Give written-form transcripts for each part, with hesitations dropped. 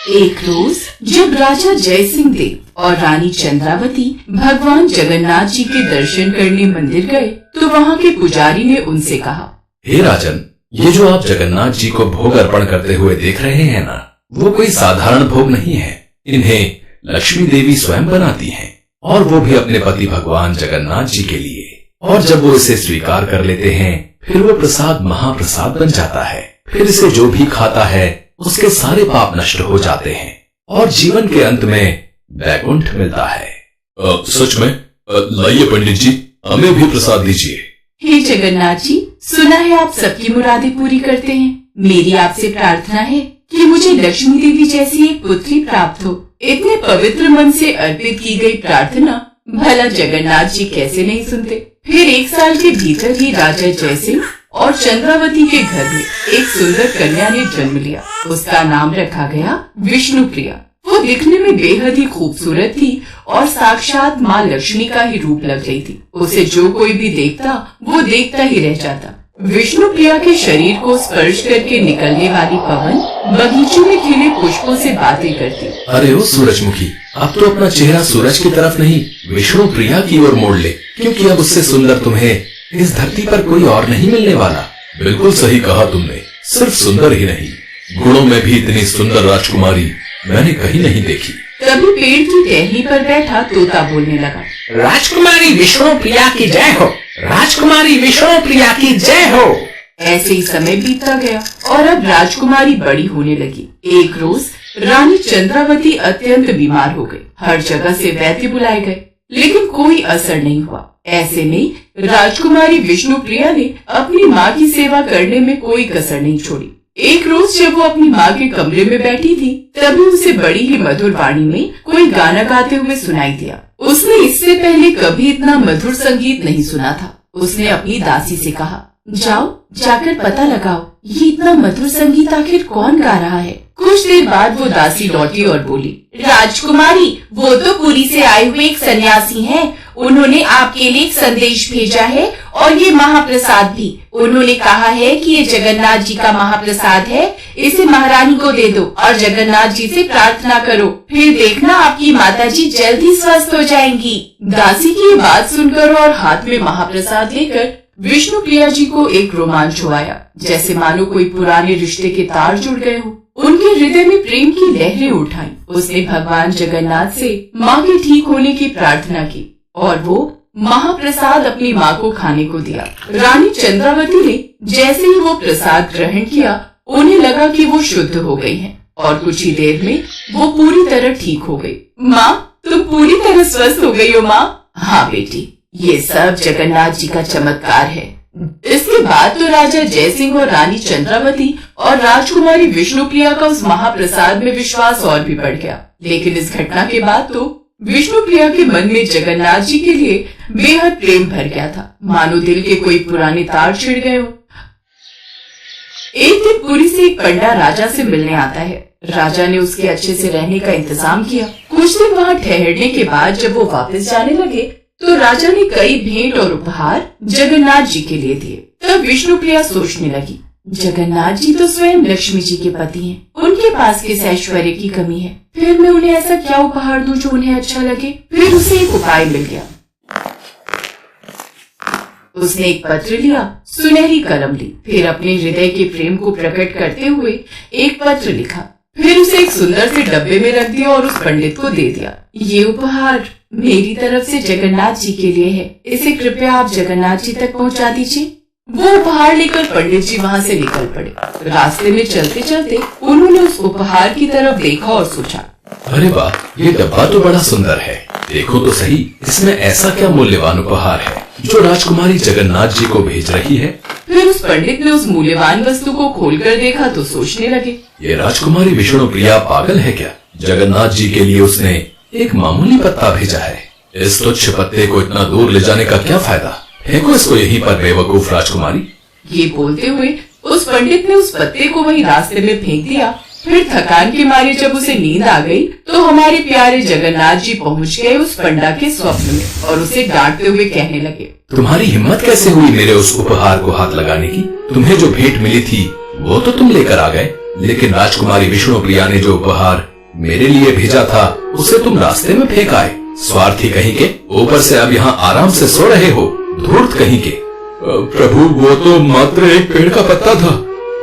एक रोज जब राजा जयसिंह देव और रानी चंद्रावती भगवान जगन्नाथ जी के दर्शन करने मंदिर गए तो वहाँ के पुजारी ने उनसे कहा, हे राजन, ये जो आप जगन्नाथ जी को भोग अर्पण करते हुए देख रहे हैं ना, वो कोई साधारण भोग नहीं है। इन्हें लक्ष्मी देवी स्वयं बनाती हैं, और वो भी अपने पति भगवान जगन्नाथ जी के लिए। और जब वो इसे स्वीकार कर लेते हैं, फिर वो प्रसाद महाप्रसाद बन जाता है। फिर इसे जो भी खाता है उसके सारे पाप नष्ट हो जाते हैं और जीवन के अंत में वैकुंठ मिलता है। सच में? लाइए पंडित जी, हमें भी प्रसाद दीजिए। हे जगन्नाथ जी, सुना है आप सबकी मुरादें पूरी करते हैं। मेरी आपसे प्रार्थना है कि मुझे लक्ष्मी देवी जैसी एक पुत्री प्राप्त हो। इतने पवित्र मन से अर्पित की गई प्रार्थना भला जगन्नाथ जी कैसे नहीं सुनते। फिर 1 साल के भीतर ही राजा जयसिंह और चंद्रावती के घर में एक सुंदर कन्या ने जन्म लिया। उसका नाम रखा गया विष्णुप्रिया। वो दिखने में बेहद ही खूबसूरत थी और साक्षात माँ लक्ष्मी का ही रूप लग रही थी। उसे जो कोई भी देखता वो देखता ही रह जाता। विष्णुप्रिया के शरीर को स्पर्श करके निकलने वाली पवन बगीचे में खिले पुष्पों से बातें करती। अरे ओ सूरजमुखी, अब तो अपना चेहरा सूरज की तरफ नहीं विष्णुप्रिया की ओर मोड़ ले, क्योंकि अब उससे सुंदर तुम्हें इस धरती पर कोई और नहीं मिलने वाला। बिल्कुल सही कहा तुमने। सिर्फ सुंदर ही नहीं, गुणों में भी इतनी सुंदर राजकुमारी मैंने कहीं नहीं देखी। तभी पेड़ की टहनी पर बैठा तोता बोलने लगा, राजकुमारी विष्णुप्रिया की जय हो, राजकुमारी विष्णुप्रिया की जय हो। ऐसे ही समय बीतता गया और अब राजकुमारी बड़ी होने लगी। एक रोज रानी चंद्रावती अत्यंत बीमार हो गई। हर जगह से वैद्य बुलाए गए, लेकिन कोई असर नहीं हुआ। ऐसे में राजकुमारी विष्णुप्रिया ने अपनी माँ की सेवा करने में कोई कसर नहीं छोड़ी। एक रोज जब वो अपनी माँ के कमरे में बैठी थी, तभी उसे बड़ी ही मधुर वाणी में कोई गाना गाते हुए सुनाई दिया। उसने इससे पहले कभी इतना मधुर संगीत नहीं सुना था। उसने अपनी दासी से कहा, जाओ जाकर पता लगाओ ये इतना मधुर संगीत आखिर कौन गा रहा है। कुछ देर बाद वो दासी लौटी और बोली, राजकुमारी, वो तो पुरी से आए हुए एक सन्यासी हैं। उन्होंने आपके लिए एक संदेश भेजा है और ये महाप्रसाद भी। उन्होंने कहा है कि ये जगन्नाथ जी का महाप्रसाद है, इसे महारानी को दे दो और जगन्नाथ जी से प्रार्थना करो। फिर देखना आपकी माता जी जल्द ही स्वस्थ हो जाएंगी। दासी की ये बात सुनकर और हाथ में महाप्रसाद लेकर विष्णुप्रिया जी को एक रोमांच हो आया, जैसे मानो कोई पुराने रिश्ते के तार जुड़ गए हो। उनके हृदय में प्रेम की लहरें उठाई। उसने भगवान जगन्नाथ से माँ के ठीक होने की प्रार्थना की और वो महाप्रसाद अपनी माँ को खाने को दिया। रानी चंद्रावती ने जैसे ही वो प्रसाद ग्रहण किया, उन्हें लगा कि वो शुद्ध हो गई हैं और कुछ ही देर में वो पूरी तरह ठीक हो गई। माँ, तुम पूरी तरह स्वस्थ हो गई हो माँ? हाँ बेटी, ये सब जगन्नाथ जी का चमत्कार है। इसके बाद तो राजा जयसिंह और रानी चंद्रावती और राजकुमारी विष्णुप्रिया का उस महाप्रसाद में विश्वास और भी बढ़ गया। लेकिन इस घटना के बाद तो विष्णुप्रिया के मन में जगन्नाथ जी के लिए बेहद प्रेम भर गया था, मानो दिल के कोई पुराने तार छिड़ गए हो। एक दिन पुरी से एक पंडा राजा से मिलने आता है। राजा ने उसके अच्छे से रहने का इंतजाम किया। कुछ दिन वहाँ ठहरने के बाद जब वो वापस जाने लगे तो राजा ने कई भेंट और उपहार जगन्नाथ जी के लिए दिए। तब विष्णुप्रिया सोचने लगी, जगन्नाथ जी तो स्वयं लक्ष्मी जी के पति हैं, उनके पास किस ऐश्वर्य की कमी है। फिर मैं उन्हें ऐसा क्या उपहार दूं जो उन्हें अच्छा लगे। फिर उसे एक उपाय मिल गया। उसने एक पत्र लिया, सुनहरी कलम ली, फिर अपने हृदय के प्रेम को प्रकट करते हुए एक पत्र लिखा। फिर उसे एक सुंदर से डब्बे में रख दिया और उस पंडित को दे दिया। ये उपहार मेरी तरफ से जगन्नाथ जी के लिए है, इसे कृपया आप जगन्नाथ जी तक पहुंचा दीजिए। वो उपहार लेकर पंडित जी वहाँ से निकल पड़े। रास्ते में चलते चलते उन्होंने उस उपहार की तरफ देखा और सोचा, अरे वाह, ये डब्बा तो बड़ा सुंदर है। देखो तो सही, इसमें ऐसा क्या मूल्यवान उपहार है जो राजकुमारी जगन्नाथ जी को भेज रही है। फिर उस पंडित ने उस मूल्यवान वस्तु को खोलकर देखा तो सोचने लगे, ये राजकुमारी विष्णुप्रिया पागल है क्या? जगन्नाथ जी के लिए उसने एक मामूली पत्ता भेजा है। इस तुच्छ पत्ते को इतना दूर ले जाने का क्या फायदा? फेंको इसको यहीं पर बेवकूफ राजकुमारी। ये बोलते हुए उस पंडित ने उस पत्ते को वहीं रास्ते में फेंक दिया। फिर थकान के मारे जब उसे नींद आ गई तो हमारे प्यारे जगन्नाथ जी पहुंच गए उस पंडा के स्वप्न में और उसे डांटते हुए कहने लगे, तुम्हारी हिम्मत कैसे हुई मेरे उस उपहार को हाथ लगाने की? तुम्हें जो भेंट मिली थी वो तो तुम लेकर आ गए, लेकिन राजकुमारी विष्णुप्रिया ने जो उपहार मेरे लिए भेजा था उसे तुम रास्ते में फेंक आए। स्वार्थी कहीं के, ऊपर से अब यहाँ आराम से सो रहे हो, धूर्त कहीं के। प्रभु वो तो मात्र एक पेड़ का पत्ता था।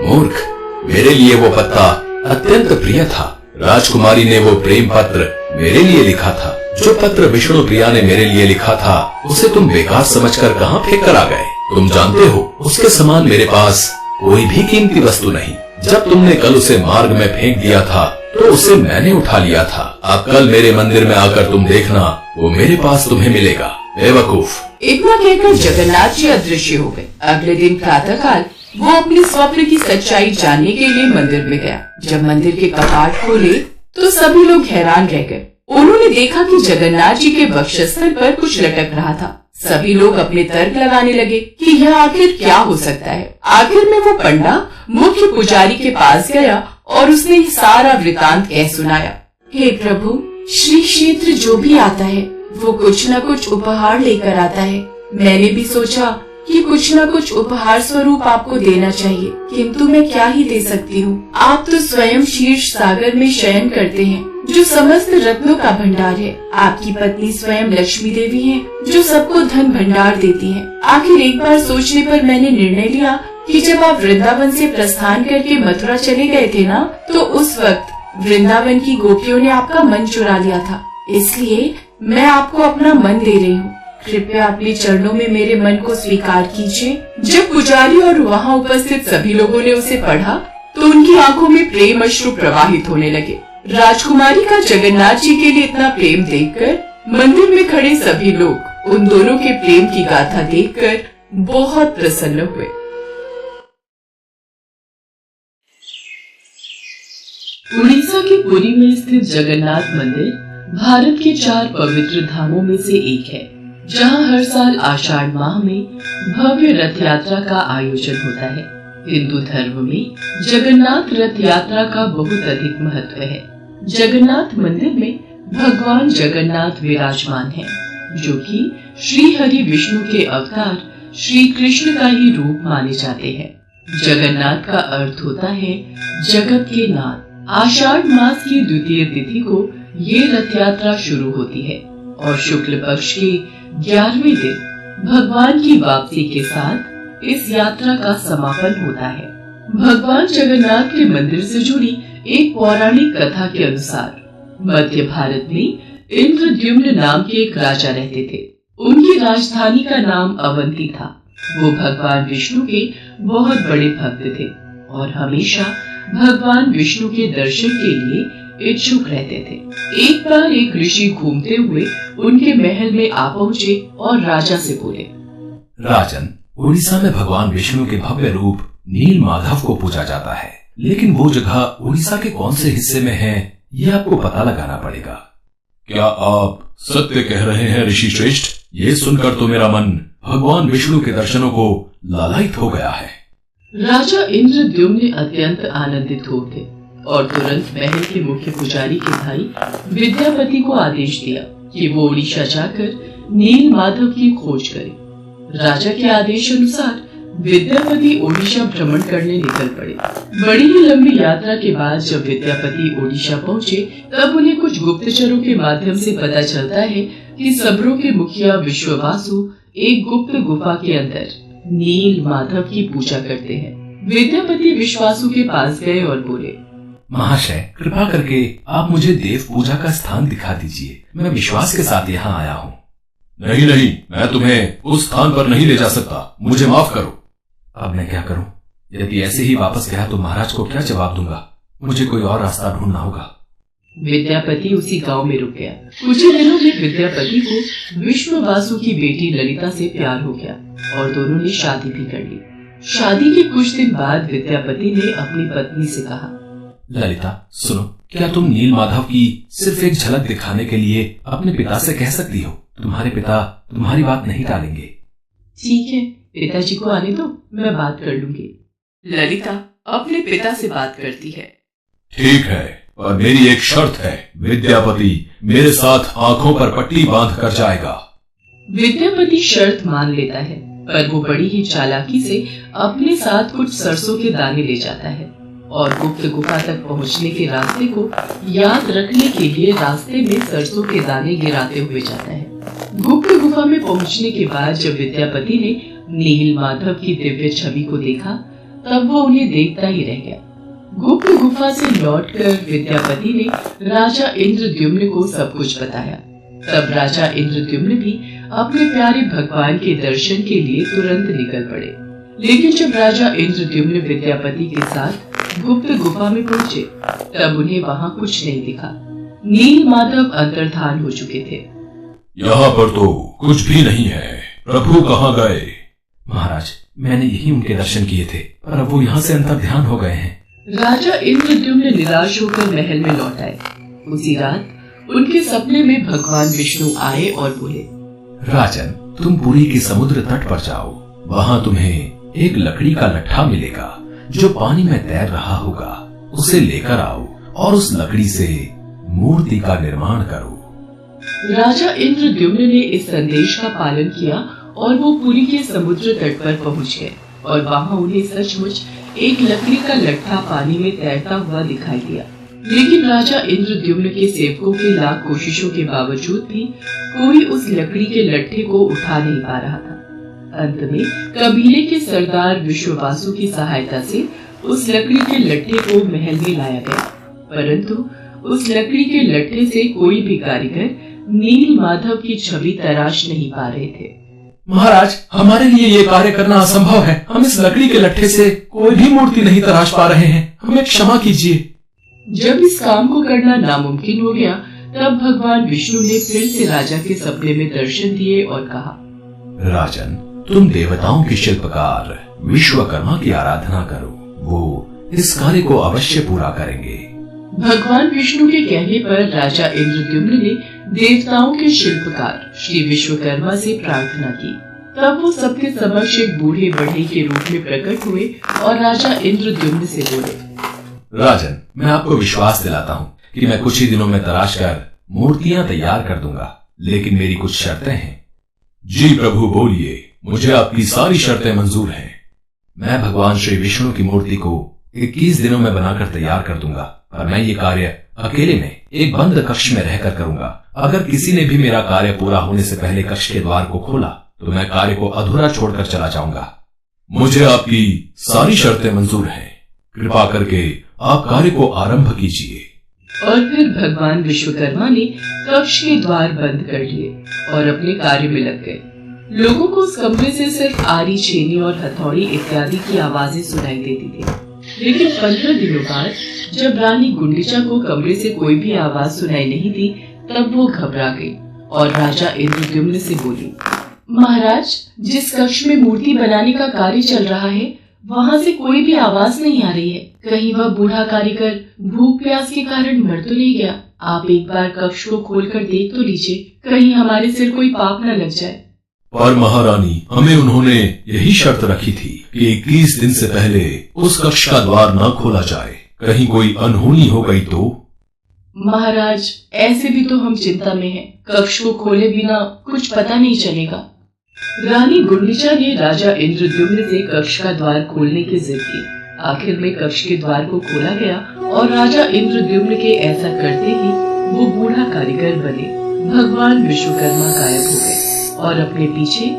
मूर्ख, मेरे लिए वो पत्ता अत्यंत प्रिय था। राजकुमारी ने वो प्रेम पत्र मेरे लिए लिखा था। जो पत्र विष्णु प्रिया ने मेरे लिए लिखा था उसे तुम बेकार समझकर कहाँ फेंक कर आ गए। तुम जानते हो उसके समान मेरे पास कोई भी कीमती वस्तु नहीं। जब तुमने कल उसे मार्ग में फेंक दिया था तो उसे मैंने उठा लिया था। अब कल मेरे मंदिर में आकर तुम देखना, वो मेरे पास तुम्हें मिलेगा, बेवकूफ। इतना कहकर जगन्नाथ जी अदृश्य हो गए। अगले दिन प्रातः काल वो अपने स्वप्न की सच्चाई जानने के लिए मंदिर में गया। जब मंदिर के कपाट खोले तो सभी लोग हैरान रह गए। उन्होंने देखा कि जगन्नाथ जी के वक्षस्थल पर कुछ लटक रहा था। सभी लोग अपने तर्क लगाने लगे कि यह आखिर क्या हो सकता है। आखिर में वो पंडा मुख्य पुजारी के पास गया और उसने सारा वृतांत कह सुनाया। हे प्रभु, श्री क्षेत्र जो भी आता है वो कुछ न कुछ उपहार लेकर आता है। मैंने भी सोचा कि कुछ न कुछ उपहार स्वरूप आपको देना चाहिए, किंतु मैं क्या ही दे सकती हूँ। आप तो स्वयं शीर्ष सागर में शयन करते हैं, जो समस्त रत्नों का भंडार है। आपकी पत्नी स्वयं लक्ष्मी देवी है, जो सबको धन भंडार देती है। आखिर एक बार सोचने पर मैंने निर्णय लिया कि जब आप वृंदावन से प्रस्थान करके मथुरा चले गए थे ना, तो उस वक्त वृंदावन की गोपियों ने आपका मन चुरा लिया था। इसलिए मैं आपको अपना मन दे रही हूँ। कृपया अपने चरणों में मेरे मन को स्वीकार कीजिए। जब पुजारी और वहाँ उपस्थित सभी लोगों ने उसे पढ़ा तो उनकी आंखों में प्रेम अश्रु प्रवाहित होने लगे। राजकुमारी का जगन्नाथ जी के लिए इतना प्रेम देखकर मंदिर में खड़े सभी लोग उन दोनों के प्रेम की गाथा देखकर बहुत प्रसन्न हुए। उड़ीसा के पुरी में स्थित जगन्नाथ मंदिर भारत के 4 पवित्र धामों में से एक है, जहां हर साल आषाढ़ माह में भव्य रथ यात्रा का आयोजन होता है। हिंदू धर्म में जगन्नाथ रथ यात्रा का बहुत अधिक महत्व है। जगन्नाथ मंदिर में भगवान जगन्नाथ विराजमान हैं, जो कि श्री हरि विष्णु के अवतार श्री कृष्ण का ही रूप माने जाते हैं। जगन्नाथ का अर्थ होता है जगत के नाथ। आषाढ़ मास की द्वितीय तिथि को ये रथ यात्रा शुरू होती है और शुक्ल पक्ष के 11वें दिन भगवान की वापसी के साथ इस यात्रा का समापन होता है। भगवान जगन्नाथ के मंदिर से जुड़ी एक पौराणिक कथा के अनुसार मध्य भारत में इंद्रद्युम्न नाम के एक राजा रहते थे। उनकी राजधानी का नाम अवंती था। वो भगवान विष्णु के बहुत बड़े भक्त थे और हमेशा भगवान विष्णु के दर्शन के लिए इच्छुक रहते थे। एक बार एक ऋषि घूमते हुए उनके महल में आ पहुँचे और राजा से बोले, राजन, उड़ीसा में भगवान विष्णु के भव्य रूप नील माधव को पूजा जाता है, लेकिन वो जगह उड़ीसा के कौन से हिस्से में है ये आपको पता लगाना पड़ेगा। क्या आप सत्य कह रहे हैं ऋषि श्रेष्ठ? ये सुनकर तो मेरा मन भगवान विष्णु के दर्शनों को लालायित हो गया है। राजा इंद्रद्युम्न अत्यंत आनंदित हो उठे और तुरंत महल के मुख्य पुजारी के भाई विद्यापति को आदेश दिया कि वो उड़ीसा जाकर नील माधव की खोज करे। राजा के आदेश अनुसार विद्यापति ओडिशा भ्रमण करने निकल पड़े। बड़ी ही लंबी यात्रा के बाद जब विद्यापति ओडिशा पहुँचे तब उन्हें कुछ गुप्तचरों के माध्यम से पता चलता है कि सबरों के मुखिया विश्ववासु एक गुप्त गुफा के अंदर नील माधव की पूजा करते हैं। विद्यापति विश्वासु के पास गए और बोले, महाशय, कृपा करके आप मुझे देव पूजा का स्थान दिखा दीजिए। मैं विश्वास के साथ यहाँ आया हूँ। नहीं नहीं, मैं तुम्हें उस स्थान पर नहीं ले जा सकता, मुझे माफ करो। अब मैं क्या करूं? यदि ऐसे ही वापस गया तो महाराज को क्या जवाब दूंगा? मुझे कोई और रास्ता ढूंढना होगा। विद्यापति उसी गांव में रुक गया। कुछ ही दिनों में विद्यापति को विश्ववासु की बेटी ललिता से प्यार हो गया और दोनों ने शादी भी कर ली। शादी के कुछ दिन बाद विद्यापति ने अपनी पत्नी से कहा, ललिता सुनो, क्या तुम नील माधव की सिर्फ एक झलक दिखाने के लिए अपने पिता से कह सकती हो? तुम्हारे पिता तुम्हारी बात नहीं टालेंगे। ठीक है, पिताजी को आने दो, मैं बात कर लूंगी। ललिता अपने पिता से बात करती है। ठीक है, पर मेरी एक शर्त है। विद्यापति मेरे साथ आंखों पर पट्टी बांध कर जाएगा। विद्यापति शर्त मान लेता है, पर वो बड़ी ही चालाकी से अपने साथ कुछ सरसों के दाने ले जाता है। और गुप्त गुफा तक पहुंचने के रास्ते को याद रखने के लिए रास्ते में सरसों के दाने गिराते हुए जाता है। गुप्त गुफा में पहुंचने के बाद जब विद्यापति ने नील माधव की दिव्य छवि को देखा तब वो उन्हें देखता ही रह गया। गुप्त गुफा से लौटकर विद्यापति ने राजा इंद्रद्युम्न को सब कुछ बताया। तब राजा इंद्रद्युम्न भी अपने प्यारे भगवान के दर्शन के लिए तुरंत निकल पड़े। लेकिन जब राजा इंद्रद्युम्न विद्यापति के साथ गुप्त गुफा में पहुंचे तब उन्हें वहां कुछ नहीं दिखा। नील माधव अंतर्धान हो चुके थे। यहाँ पर तो कुछ भी नहीं है, प्रभु कहाँ गए? महाराज, मैंने यही उनके दर्शन किए थे, पर अब वो यहाँ से अंतर्ध्यान हो गए हैं। राजा इंद्रद्युम्न निराश होकर महल में लौट आए। उसी रात उनके सपने में भगवान विष्णु आए और बोले, राजन, तुम पुरी के समुद्र तट पर जाओ, वहाँ तुम्हें एक लकड़ी का लट्ठा मिलेगा जो पानी में तैर रहा होगा। उसे लेकर आओ और उस लकड़ी से मूर्ति का निर्माण करो। राजा इंद्रद्युम्न ने इस संदेश का पालन किया और वो पुरी के समुद्र तट पर पहुंच गए और वहां उन्हें सचमुच एक लकड़ी का लट्ठा पानी में तैरता हुआ दिखाई दिया। लेकिन राजा इंद्रद्युम्न के सेवकों की लाख कोशिशों के बावजूद भी कोई उस लकड़ी के लट्ठे को उठा नहीं पा रहा था। अंत में कबीले के सरदार विश्ववासु की सहायता से उस लकड़ी के लट्ठे को महल में लाया गया, परंतु उस लकड़ी के लट्ठे से कोई भी कारीगर नील माधव की छवि तराश नहीं पा रहे थे। महाराज, हमारे लिए ये कार्य करना असंभव है। हम इस लकड़ी के लट्ठे से कोई भी मूर्ति नहीं तराश पा रहे हैं, हमें क्षमा कीजिए। जब इस काम को करना नामुमकिन हो गया तब भगवान विष्णु ने फिर से राजा के सपने में दर्शन दिए और कहा, राजन, तुम देवताओं के शिल्पकार विश्वकर्मा की आराधना करो, वो इस कार्य को अवश्य पूरा करेंगे। भगवान विष्णु के कहने पर राजा इंद्रद्युम्न ने देवताओं के शिल्पकार श्री विश्वकर्मा से प्रार्थना की। तब वो सबके समक्ष एक बूढ़े बढ़ई के रूप में प्रकट हुए और राजा इंद्रद्युम्न से बोले, राजन, मैं आपको विश्वास दिलाता हूँ कि मैं कुछ ही दिनों में तराश कर मूर्तियां तैयार कर दूंगा, लेकिन मेरी कुछ शर्तें हैं। जी प्रभु, बोलिए, मुझे आपकी सारी शर्तें मंजूर हैं। मैं भगवान श्री विष्णु की मूर्ति को 21 दिनों में बनाकर तैयार कर दूंगा, पर मैं ये कार्य अकेले में एक बंद कक्ष में रहकर करूंगा। अगर किसी ने भी मेरा कार्य पूरा होने से पहले कक्ष के द्वार को खोला तो मैं कार्य को अधूरा छोड़कर चला जाऊंगा। मुझे आपकी सारी शर्तें मंजूर हैं, कृपा करके आप कार्य को आरंभ कीजिए। और फिर भगवान विश्वकर्मा ने कक्ष के द्वार बंद कर लिए और अपने कार्य में लग गए। लोगों को उस कमरे से सिर्फ आरी, छेनी और हथौड़ी इत्यादि की आवाजें सुनाई देती थी। लेकिन 15 दिनों बाद जब रानी गुंडिचा को कमरे से कोई भी आवाज सुनाई नहीं दी तब वो घबरा गई और राजा इंद्रद्युम्न से बोली, महाराज, जिस कक्ष में मूर्ति बनाने का कार्य चल रहा है वहाँ से कोई भी आवाज नहीं आ रही है। कहीं वह बूढ़ा कारीगर भूख प्यास के कारण मर तो नहीं गया? आप एक बार कक्ष को खोलकर देख तो लीजिए, कहीं हमारे सिर कोई पाप न लग जाए। पर महारानी, हमें उन्होंने यही शर्त रखी थी कि 21 दिन से पहले उस कक्ष का द्वार न खोला जाए, कहीं कोई अनहोनी हो गई तो? महाराज, ऐसे भी तो हम चिंता में हैं, कक्ष को खोले बिना कुछ पता नहीं चलेगा। रानी गुंडिचा ने राजा इंद्रद्युम्न से कक्ष का द्वार खोलने की जिद की। आखिर में कक्ष के द्वार को खोला गया और राजा इंद्रद्युम्न के ऐसा करते ही वो बूढ़ा कारीगर बने भगवान विश्वकर्मा गायब हो गए और अपने पीछे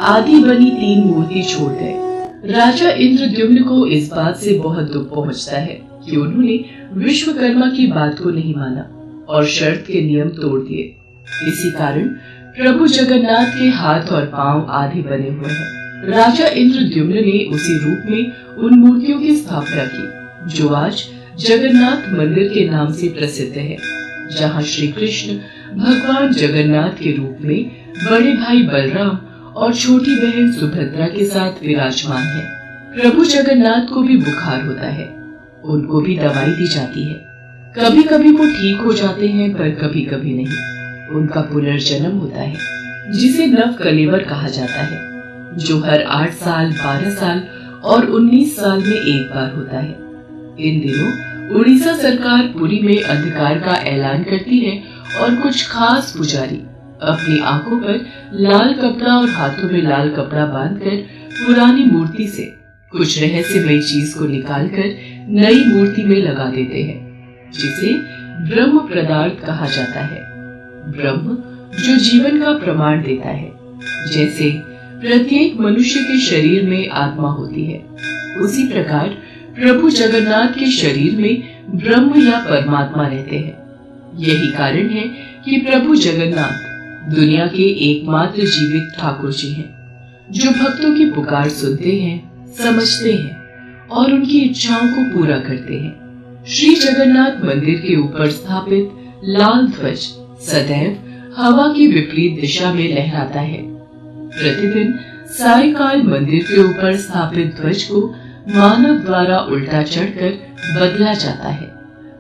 आदि बनी 3 मूर्ति छोड़ गए। राजा इंद्रद्युम्न को इस बात से बहुत दुख पहुंचता है कि उन्होंने विश्वकर्मा की बात को नहीं माना और शर्त के नियम तोड़ दिए। इसी कारण प्रभु जगन्नाथ के हाथ और पांव आधे बने हुए हैं। राजा इंद्रद्युम्न ने उसी रूप में उन मूर्तियों की स्थापना की जो आज जगन्नाथ मंदिर के नाम से प्रसिद्ध है, जहां श्री कृष्ण भगवान जगन्नाथ के रूप में बड़े भाई बलराम और छोटी बहन सुभद्रा के साथ विराजमान है। प्रभु जगन्नाथ को भी बुखार होता है, उनको भी दवाई दी जाती है। कभी कभी वो ठीक हो जाते हैं पर कभी कभी नहीं। उनका पुनर्जन्म होता है जिसे नव कलेवर कहा जाता है, जो हर 8 साल, 12 साल और 19 साल में एक बार होता है। इन दिनों उड़ीसा सरकार पुरी में अंधकार का ऐलान करती है और कुछ खास पुजारी अपनी आंखों पर लाल कपड़ा और हाथों में लाल कपड़ा बांधकर पुरानी मूर्ति से कुछ रहस्यमय चीज को निकालकर नई मूर्ति में लगा देते हैं, जिसे ब्रह्म पदार्थ कहा जाता है। ब्रह्म जो जीवन का प्रमाण देता है। जैसे प्रत्येक मनुष्य के शरीर में आत्मा होती है, उसी प्रकार प्रभु जगन्नाथ के शरीर में ब्रह्म या परमात्मा रहते हैं। यही कारण है कि प्रभु जगन्नाथ दुनिया के एकमात्र जीवित ठाकुर जी हैं, जो भक्तों की पुकार सुनते हैं, समझते हैं और उनकी इच्छाओं को पूरा करते हैं। श्री जगन्नाथ मंदिर के ऊपर स्थापित लाल ध्वज सदैव हवा की विपरीत दिशा में लहराता है। प्रतिदिन सायंकाल मंदिर के ऊपर स्थापित ध्वज को मानव द्वारा उल्टा चढ़कर बदला जाता है।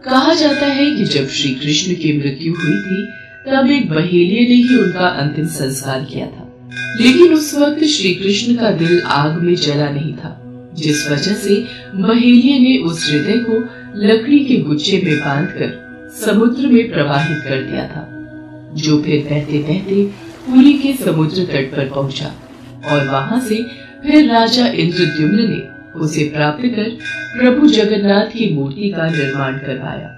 कहा जाता है कि जब श्री कृष्ण की मृत्यु हुई थी, तब एक बहेलिये ने ही उनका अंतिम संस्कार किया था, लेकिन उस वक्त श्री कृष्ण का दिल आग में जला नहीं था, जिस वजह से बहेलिये ने उस हृदय को लकड़ी के गुच्छे में बांधकर समुद्र में प्रवाहित कर दिया था, जो फिर बहते बहते पुरी के समुद्र तट पर पहुंचा और वहां से फिर राजा इंद्रद्युम्न ने उसे प्राप्त कर प्रभु जगन्नाथ की मूर्ति का निर्माण करवाया।